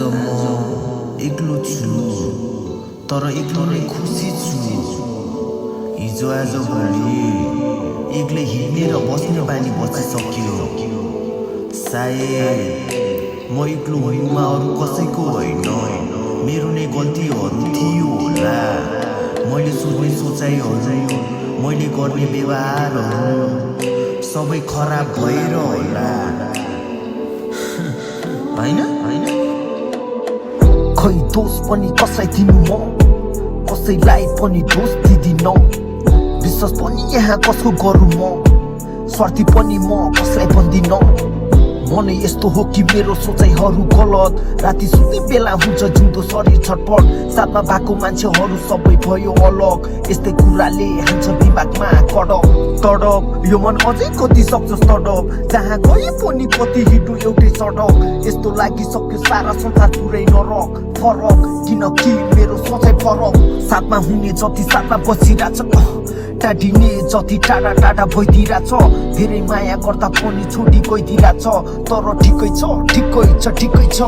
म एक्लो छु तर एक्लो नै खुसी छु। हिजो आज भोलि एक्लै हिँड्ने र बस्ने बानी बसिसक्यो। सायद म एक्लो हुनुमा अरू कसैको होइन, मेरो नै गल्तीहरू थियो होला। मैले सोच्ने सोचाइहरू, मैले गर्ने व्यवहारहरू सबै खराब भएर होला। होइन खै दोष पनि कसलाई दिनु म, कसैलाई पनि दोष दिदिन। विश्वास पनि यहाँ कसको गरौँ म, स्वार्थी पनि म कसलाई भन्दिन। मन यस्तो हो कि मेरो सोचाइहरू गलत, राति सुत्ने बेला हुन्छ जिउँदो शरीर छटपट। साथमा भएको मान्छेहरू सबै भयो अलग, यस्तै कुराले हान्छ दिमागमा कडक तडक। यो मन अझै कति सक्छस् तडप, जहाँ गए पनि कति हिँड्नु एउटै सडक। यस्तो लागिसक्यो सारा संसार पुरै नरक। फरक किनकि मेरो सोचाइ फरक, साथमा हुने जति साथमा बसिरहेछ, टाढिने जति टाढा टाढा भइदिरहेछ। धेरै माया गर्दा पनि छोडी गइदिरहेछ, तर ठिकै छ।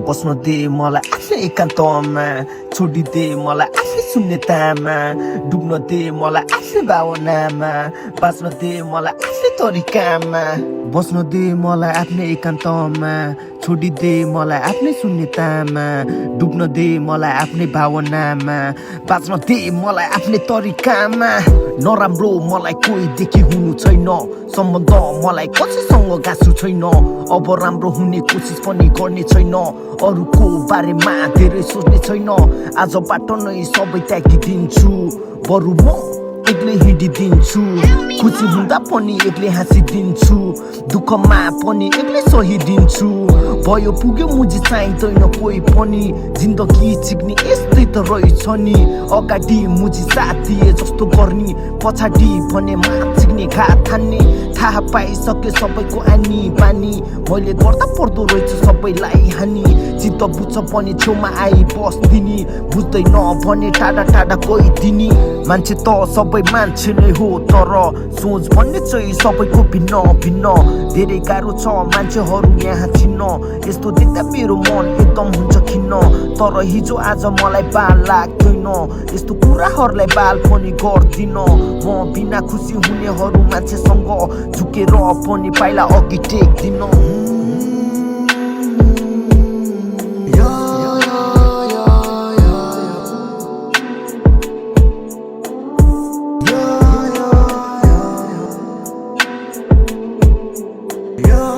बस्न दे मलाई आफ्नै एकान्तमा, छोडिदे मलाई आफ्नै शून्यतामा। डुब्न दे मलाई आफ्नै भावनामा, बाँच्न दे मलाई आफ्नै तरिकामा। बस्न दे मलाई आफ्नै एकान्तमा, छोडिदे मलाई आफ्नै शून्यतामा। डुब्न दे मलाई आफ्नै भावनामा, बाँच्न दे मलाई आफ्नै तरिकामा। नराम्रो मलाई कोहीदेखि हुनु छैन, सम्बन्ध मलाई कसैसँग गाँसु छैन। अब राम्रो हुने कोसिस पनि गर्ने छैन, अरूको बारेमा धेरै सोच्ने छैन। आजबाट नै सबै त्यागिदिन्छु, बरु म एक्लै हिँडिदिन्छु। खुसी हुँदा पनि एक्लै हाँसिदिन्छु, दुःखमा पनि एक्लै सहिदिन्छु। भयो पुग्यो मुजी चाहिँदैन कोही पनि, जिन्दगी चिक्ने यस्तै त रहेछ नि। अगाडि मुजी साथ दिए जस्तो गर्ने, पछाडि भने मात चिक्ने घात थान्ने। थाहा पाइसके सबैको आनी बानी, मैले गर्दा पर्दो रहेछ सबैलाई हानि। चित्त बुझ्छ पनि छेउमा आई बस्दिनी, बुझ्दैन भने टाढा टाढा गइदिनी। मान्छे त सबै मान्छे नै हो, तर सोच भन्ने चाहिँ सबैको भिन्न भिन्न। धेरै गाह्रो छ मान्छेहरू यहाँ चिन्न, यस्तो देख्दा मेरो मन एकदम हुन्छ खिन्न। तर हिजो आज मलाई बाल लाग्दैन, यस्तो कुराहरूलाई बाल पनि गर्दिन। म बिना खुसी हुनेहरू मान्छेसँग झुकेर पनि पाइला अघि टेक्दिन। Yeah.